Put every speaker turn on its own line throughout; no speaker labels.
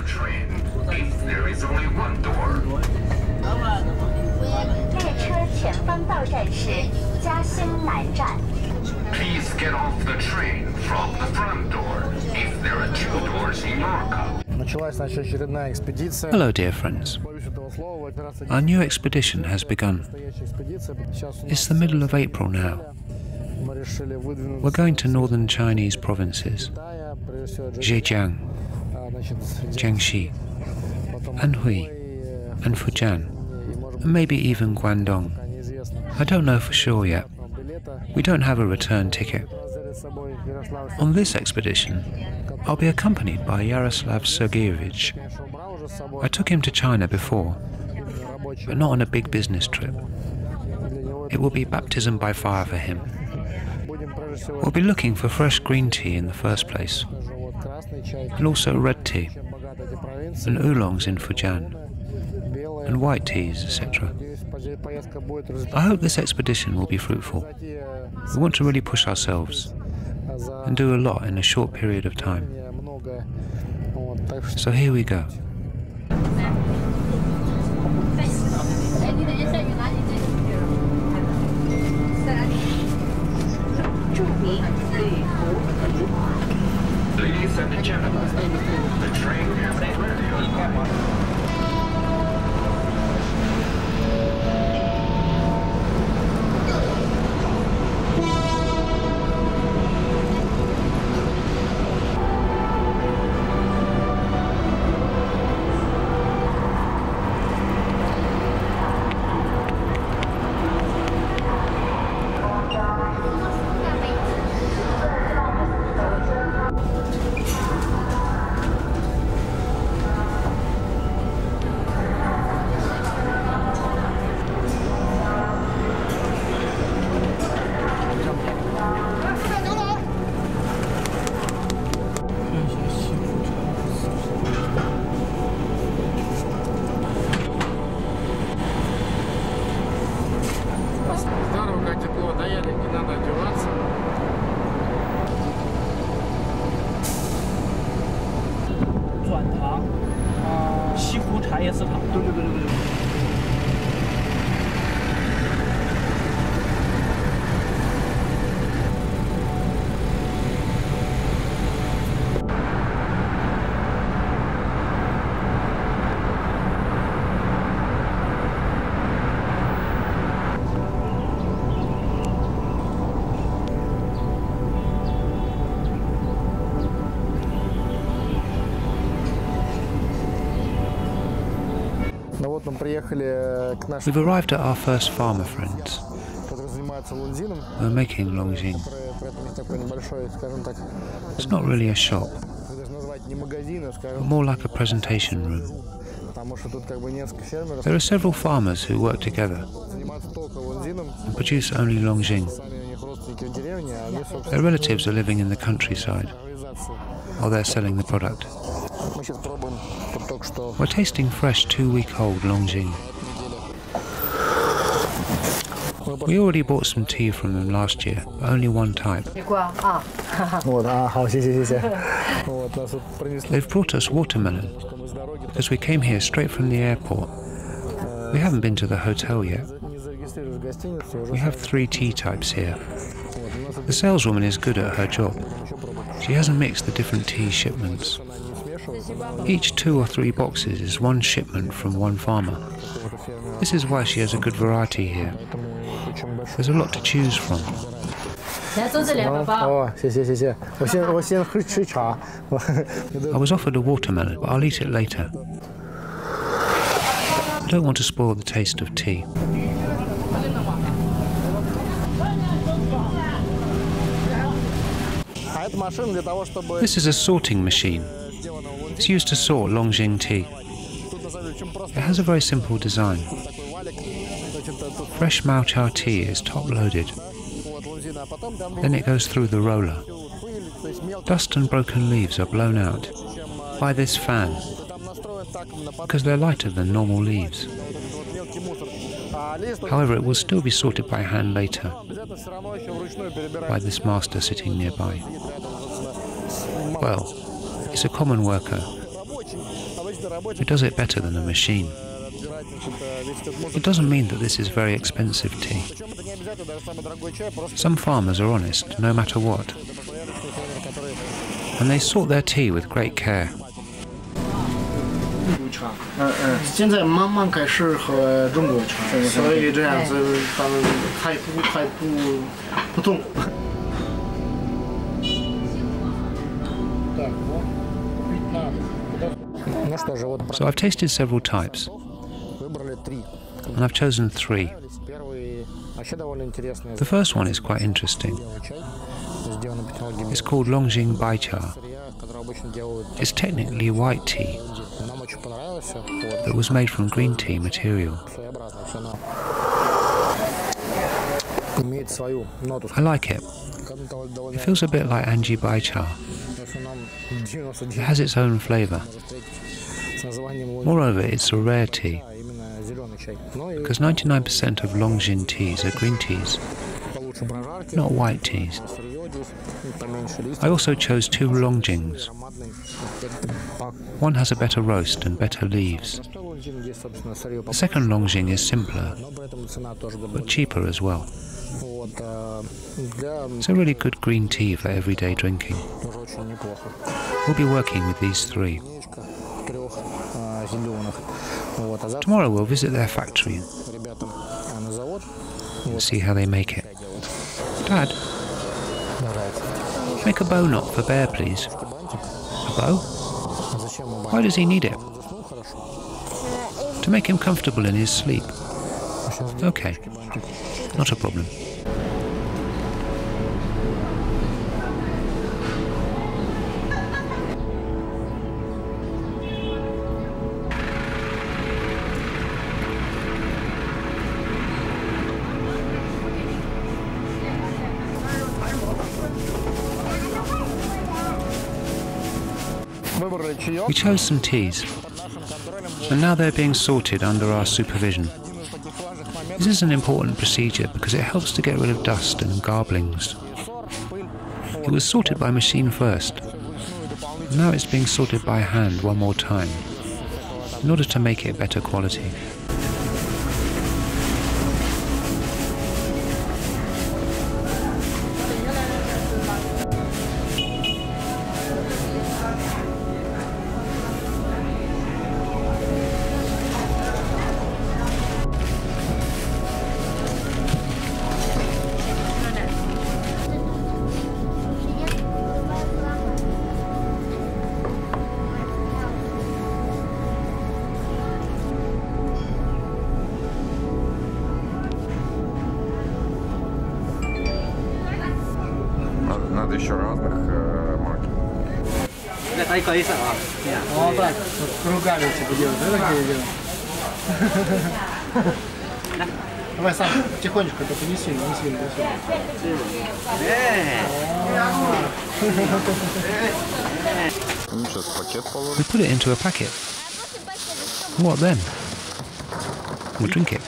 train if there is only one door.
列车前方到站是嘉兴南站。
Please get off the train from the front door if there are two doors in your coach.
Hello, dear friends. Our new expedition has begun. It's the middle of April now. We're going to northern Chinese provinces, Zhejiang, Jiangxi, Anhui, and Fujian, and maybe even Guangdong. I don't know for sure yet. We don't have a return ticket. On this expedition, I'll be accompanied by Yaroslav Sergeyevich. I took him to China before, but not on a big business trip. It will be baptism by fire for him. We'll be looking for fresh green tea in the first place, and also red tea, and oolongs in Fujian, and white teas, etc. I hope this expedition will be fruitful. We want to really push ourselves and do a lot in a short period of time. So here we go.
Ladies and gentlemen, the train has already arrived.
Xihu 茶叶市场。对。
We've arrived at our first farmer friends. We're making Longjing. It's not really a shop, but more like a presentation room. There are several farmers who work together and produce only Longjing. Their relatives are living in the countryside, while they're selling the product. We're tasting fresh 2-week-old Longjing. We already bought some tea from them last year, but only one type. They've brought us watermelon, because we came here straight from the airport. We haven't been to the hotel yet. We have 3 tea types here. The saleswoman is good at her job. She hasn't mixed the different tea shipments. Each 2 or 3 boxes is one shipment from one farmer. This is why she has a good variety here. There's a lot to choose from. I was offered a watermelon, but I'll eat it later. I don't want to spoil the taste of tea. This is a sorting machine. It's used to sort Longjing tea. It has a very simple design. Fresh Maochao tea is top-loaded. Then it goes through the roller. Dust and broken leaves are blown out by this fan, because they're lighter than normal leaves. However, it will still be sorted by hand later, by this master sitting nearby. Well, he's a common worker. It does it better than a machine. It doesn't mean that this is very expensive tea. Some farmers are honest, no matter what. And they sort their tea with great care.
现在慢慢开始喝中国茶，所以这样子他们还不懂。
So I've tasted several types, and I've chosen 3. The first one is quite interesting. It's called Longjing Baicha. It's technically white tea that was made from green tea material. I like it. It feels a bit like Anji Baicha. It has its own flavour. Moreover, it's a rare tea, because 99% of Longjing teas are green teas, not white teas. I also chose 2 Longjings. One has a better roast and better leaves. The second Longjing is simpler, but cheaper as well. It's a really good green tea for everyday drinking. We'll be working with these 3. Tomorrow we'll visit their factory and see how they make it. Dad, make a bow knot for Bear, please. A bow? Why does he need it? To make him comfortable in his sleep. Okay, not a problem. We chose some teas, and now they're being sorted under our supervision. This is an important procedure because it helps to get rid of dust and garblings. It was sorted by machine first, and now it's being sorted by hand one more time, in order to make it better quality.
Надо еще разных марок.
Это колесо, вот так, руками типа делать, да, такие делать? Давай сам тихонечко, только не сильно, не сильно.
Сейчас пакет положим.
We put it into a packet. What then? We'll drink it.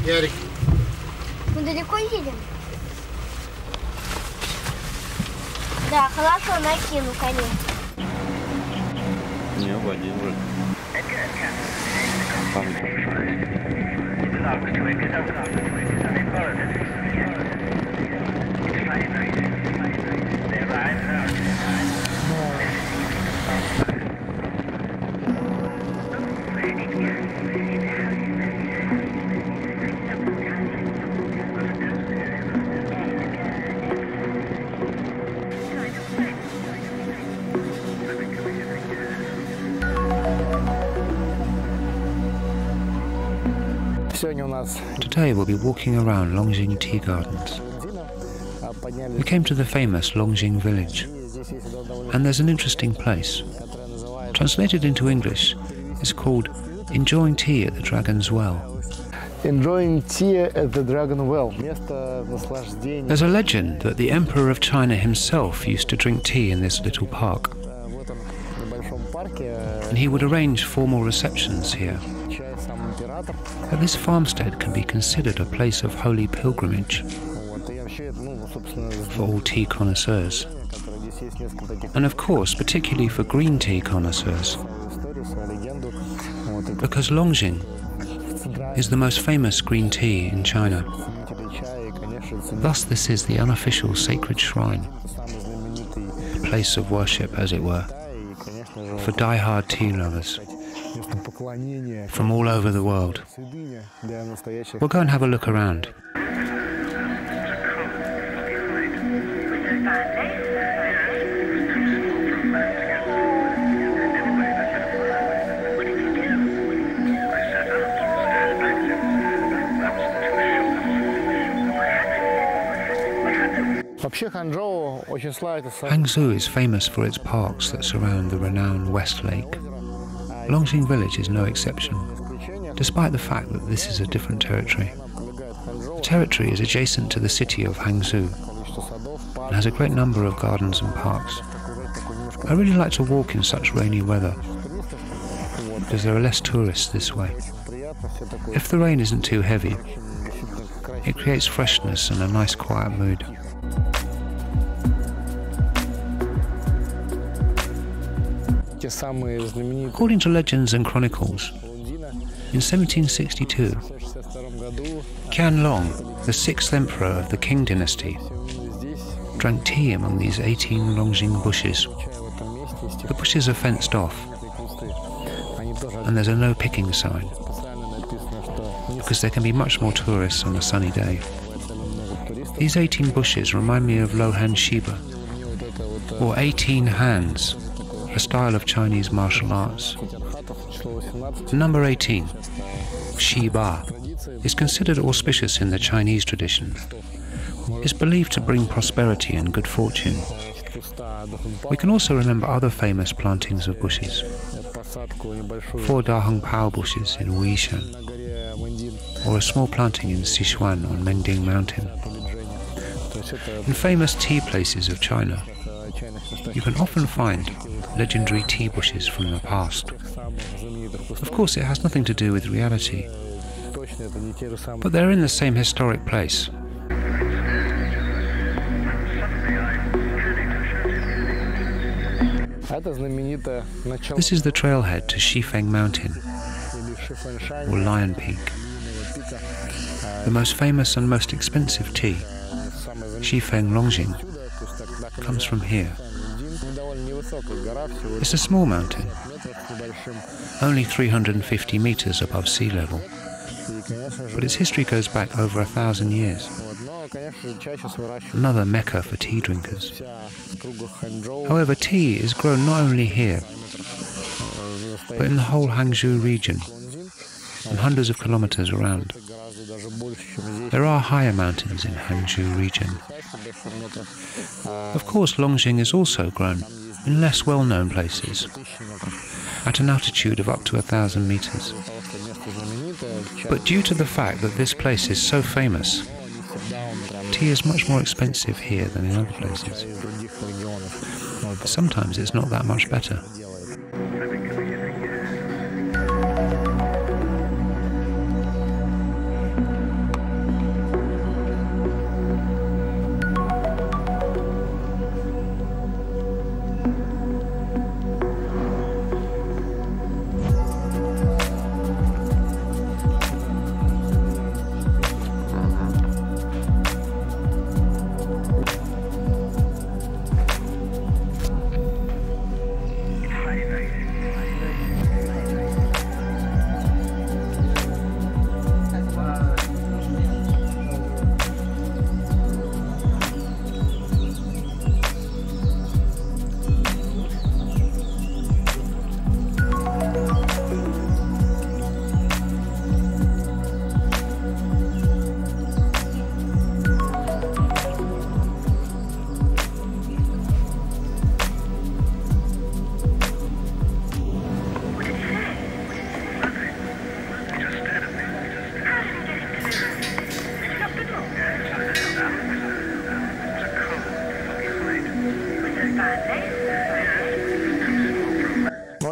Ярик.
Мы далеко едем? Да, хорошо, накину, конечно.
Не, Владимир.
Today we'll be walking around Longjing tea gardens. We came to the famous Longjing village, and there's an interesting place. Translated into English, it's called Enjoying Tea at the Dragon's Well.
Enjoying tea at the Dragon Well.
There's a legend that the Emperor of China himself used to drink tea in this little park, and he would arrange formal receptions here. But this farmstead can be considered a place of holy pilgrimage for all tea connoisseurs, and of course particularly for green tea connoisseurs, because Longjing is the most famous green tea in China. Thus this is the unofficial sacred shrine, place of worship as it were, for die-hard tea lovers from all over the world. We'll go and have a look around. Hangzhou is famous for its parks that surround the renowned West Lake. Longjing village is no exception, despite the fact that this is a different territory. The territory is adjacent to the city of Hangzhou and has a great number of gardens and parks. I really like to walk in such rainy weather because there are less tourists this way. If the rain isn't too heavy, it creates freshness and a nice quiet mood. According to legends and chronicles, in 1762, Qianlong, the sixth emperor of the Qing dynasty, drank tea among these 18 Longjing bushes. The bushes are fenced off, and there's a no picking sign, because there can be much more tourists on a sunny day. These 18 bushes remind me of Lohan Shiba, or 18 hands, a style of Chinese martial arts. The number 18, Shiba, is considered auspicious in the Chinese tradition. It's believed to bring prosperity and good fortune. We can also remember other famous plantings of bushes. 4 Dahongpao bushes in Wuishan, or a small planting in Sichuan on Mengding Mountain. In famous tea places of China, you can often find legendary tea bushes from the past. Of course, it has nothing to do with reality, but they're in the same historic place. This is the trailhead to Shifeng Mountain, or Lion Peak. The most famous and most expensive tea, Shifeng Longjing, comes from here. It's a small mountain, only 350 meters above sea level, but its history goes back over 1,000 years. Another mecca for tea drinkers. However, tea is grown not only here, but in the whole Hangzhou region and hundreds of kilometers around. There are higher mountains in Hangzhou region. Of course, Longjing is also grown in less well-known places, at an altitude of up to 1,000 meters. But due to the fact that this place is so famous, tea is much more expensive here than in other places. Sometimes it's not that much better.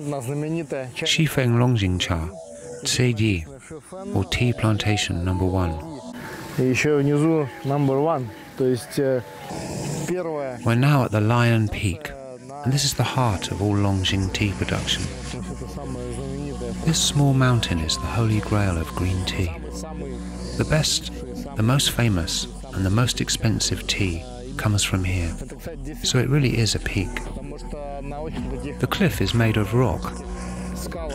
Shifeng Longjing Cha, Tseidi, or tea plantation number 1. We're now at the Lion Peak, and this is the heart of all Longjing tea production. This small mountain is the holy grail of green tea. The best, the most famous, and the most expensive tea comes from here, so it really is a peak. The cliff is made of rock,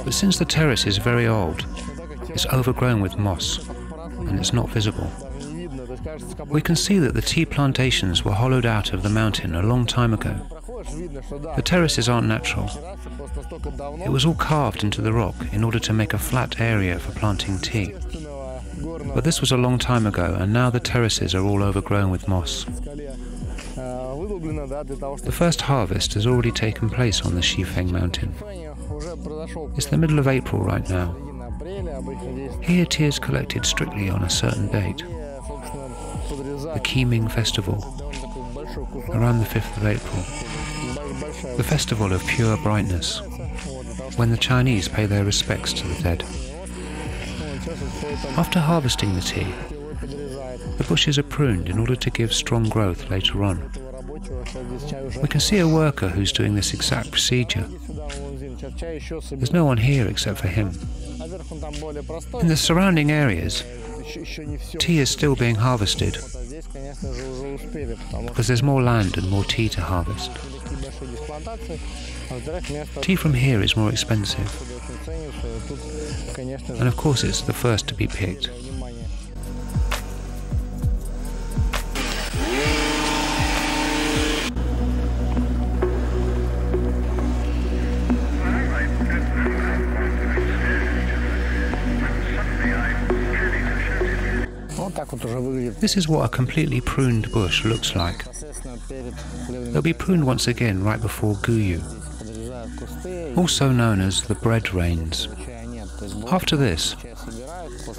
but since the terrace is very old, it's overgrown with moss, and it's not visible. We can see that the tea plantations were hollowed out of the mountain a long time ago. The terraces aren't natural. It was all carved into the rock in order to make a flat area for planting tea. But this was a long time ago, and now the terraces are all overgrown with moss. The first harvest has already taken place on the Shifeng mountain. It's the middle of April right now. Here tea is collected strictly on a certain date, the Qiming festival, around the 5th of April, the festival of pure brightness, when the Chinese pay their respects to the dead. After harvesting the tea, the bushes are pruned in order to give strong growth later on. We can see a worker who's doing this exact procedure. There's no one here except for him. In the surrounding areas, tea is still being harvested because there's more land and more tea to harvest. Tea from here is more expensive, and of course it's the first to be picked. This is what a completely pruned bush looks like. They'll be pruned once again right before Guyu, also known as the bread rains. After this,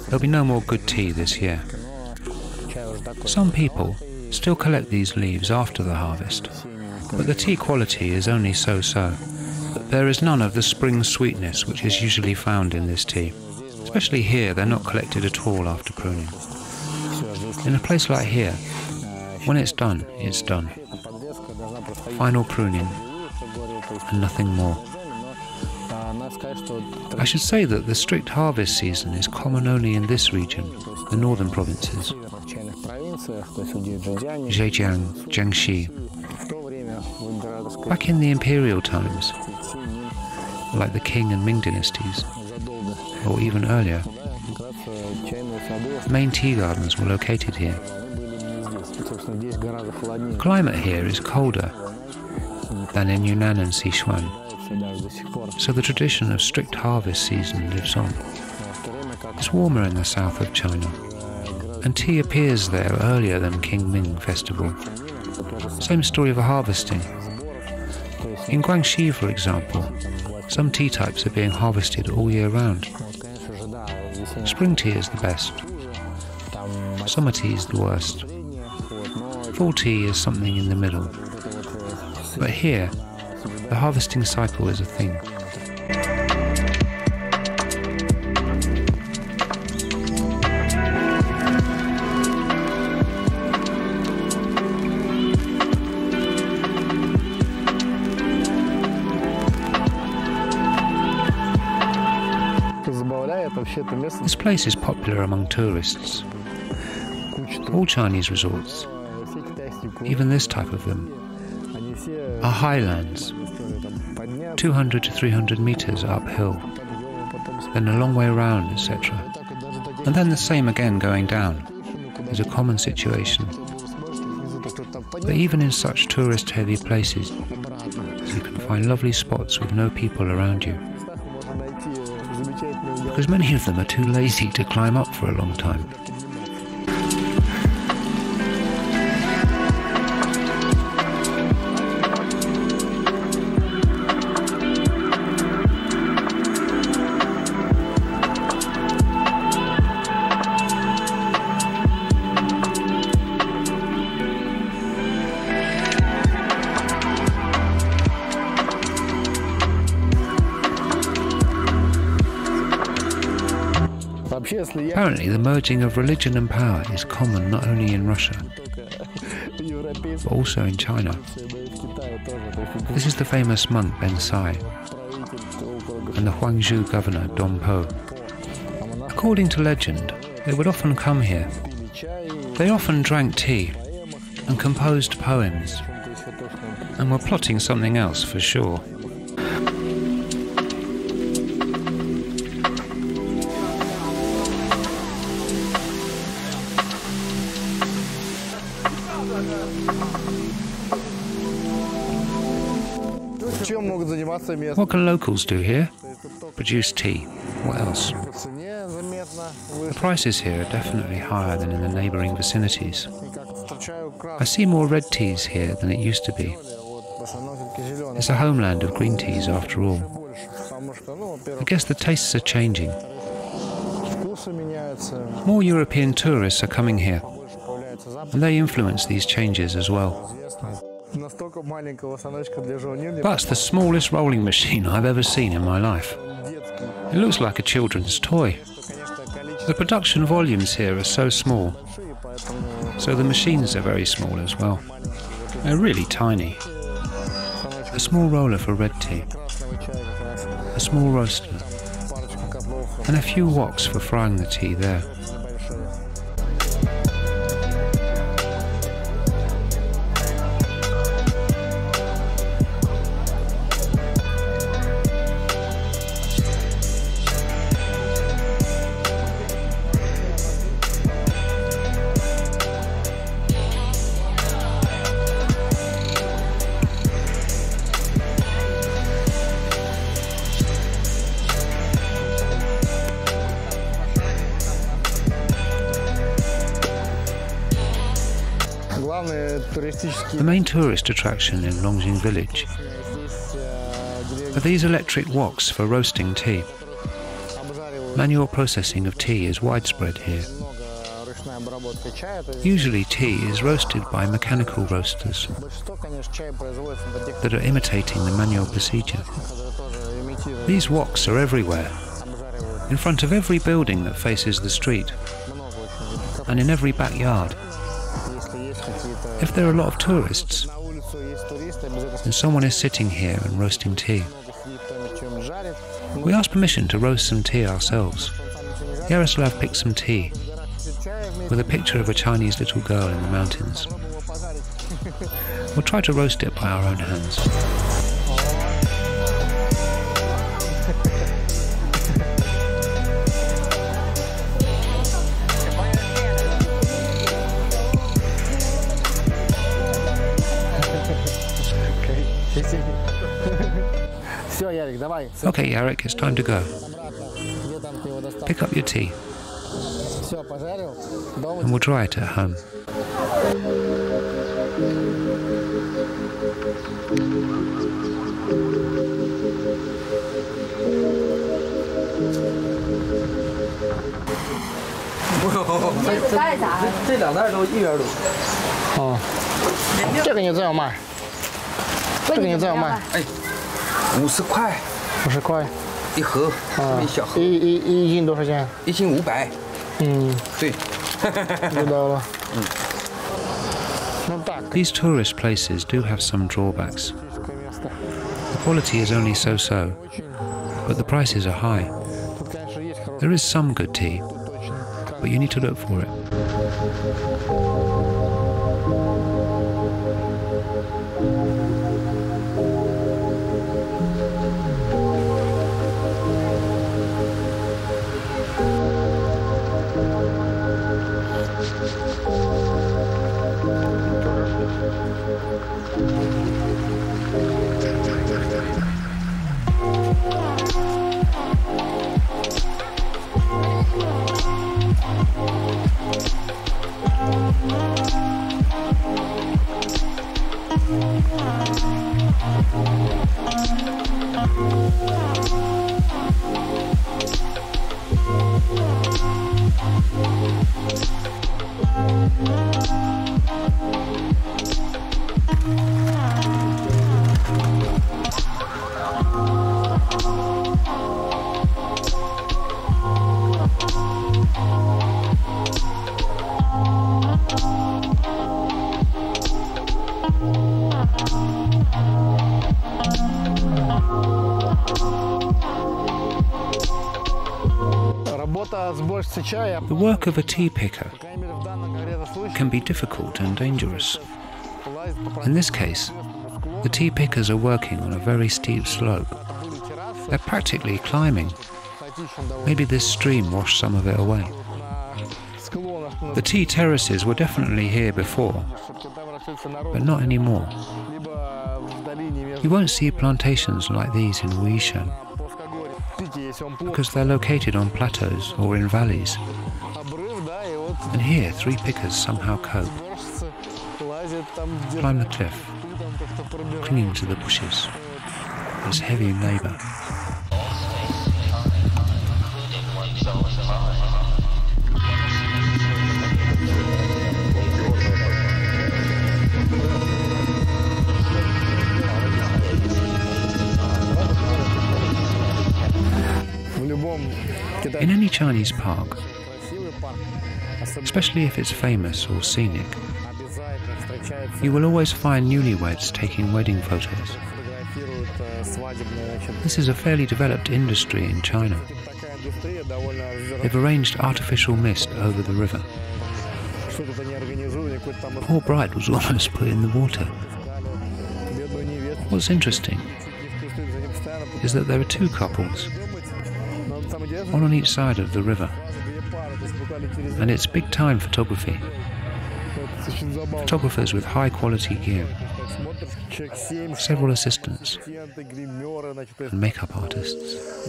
there'll be no more good tea this year. Some people still collect these leaves after the harvest, but the tea quality is only so-so. There is none of the spring sweetness which is usually found in this tea. Especially here, they're not collected at all after pruning. In a place like here, when it's done, it's done. Final pruning, and nothing more. I should say that the strict harvest season is common only in this region, the northern provinces, Zhejiang, Jiangxi. Back in the imperial times, like the Qing and Ming dynasties, or even earlier, main tea gardens were located here. The climate here is colder than in Yunnan and Sichuan, so the tradition of strict harvest season lives on. It's warmer in the south of China, and tea appears there earlier than Qingming festival. Same story for harvesting. In Guangxi, for example, some tea types are being harvested all year round. Spring tea is the best. Summer tea is the worst. Fall tea is something in the middle. But here, the harvesting cycle is a thing. This place is popular among tourists. All Chinese resorts, even this type of them, are highlands, 200 to 300 meters uphill, then a long way around, etc. And then the same again going down is a common situation. But even in such tourist-heavy places, you can find lovely spots with no people around you, because many of them are too lazy to climb up for a long time. Apparently, the merging of religion and power is common not only in Russia, but also in China. This is the famous monk Ben Sai and the Hangzhou governor Dong Po. According to legend, they would often come here. They often drank tea and composed poems, and were plotting something else for sure. What can locals do here? Produce tea. What else? The prices here are definitely higher than in the neighbouring vicinities. I see more red teas here than it used to be. It's a homeland of green teas after all. I guess the tastes are changing. More European tourists are coming here, and they influence these changes as well. That's the smallest rolling machine I've ever seen in my life. It looks like a children's toy. The production volumes here are so small, so the machines are very small as well. They're really tiny. A small roller for red tea, a small roaster, and a few woks for frying the tea there. The main tourist attraction in Longjing village are these electric woks for roasting tea. Manual processing of tea is widespread here. Usually tea is roasted by mechanical roasters that are imitating the manual procedure. These woks are everywhere, in front of every building that faces the street, and in every backyard. If there are a lot of tourists, then someone is sitting here and roasting tea. We asked permission to roast some tea ourselves. Yaroslav picked some tea with a picture of a Chinese little girl in the mountains. We'll try to roast it by our own hands. Okay, Yarek, it's time to go. Pick up your tea, and we'll dry it at home.
$50块
，50块
一盒，这么一小盒。
一斤多少钱
？1斤500。对。
知道了。
These tourist places do have some drawbacks. The quality is only so-so, but the prices are high. There is some good tea, but you need to look for it. The work of a tea picker can be difficult and dangerous. In this case, the tea pickers are working on a very steep slope. They're practically climbing. Maybe this stream washed some of it away. The tea terraces were definitely here before, but not anymore. You won't see plantations like these in Wishan, because they're located on plateaus or in valleys. And here, 3 pickers somehow cope. Climb the cliff, clinging to the bushes. It's heavy labour. In any Chinese park, especially if it's famous or scenic, you will always find newlyweds taking wedding photos. This is a fairly developed industry in China. They've arranged artificial mist over the river. Poor bride was almost put in the water. What's interesting is that there are 2 couples, one on each side of the river, and it's big time photography. Photographers with high quality gear, several assistants, and makeup artists.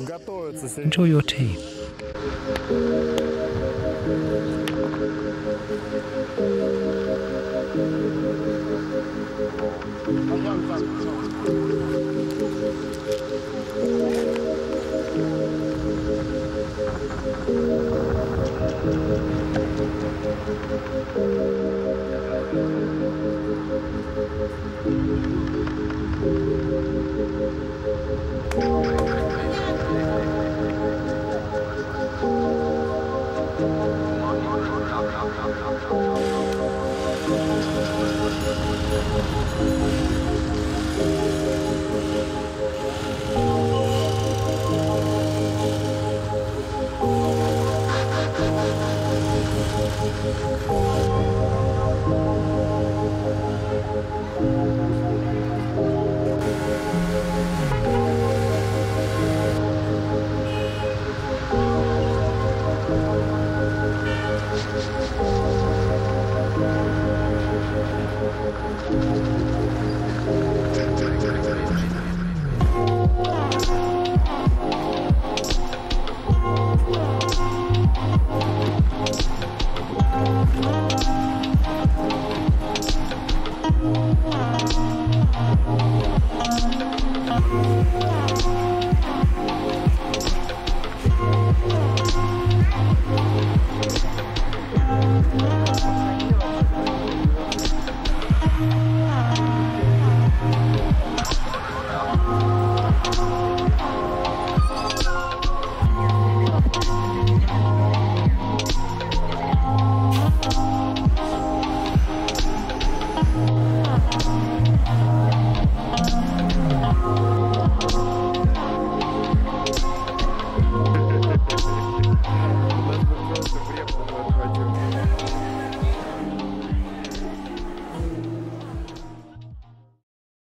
Enjoy your tea.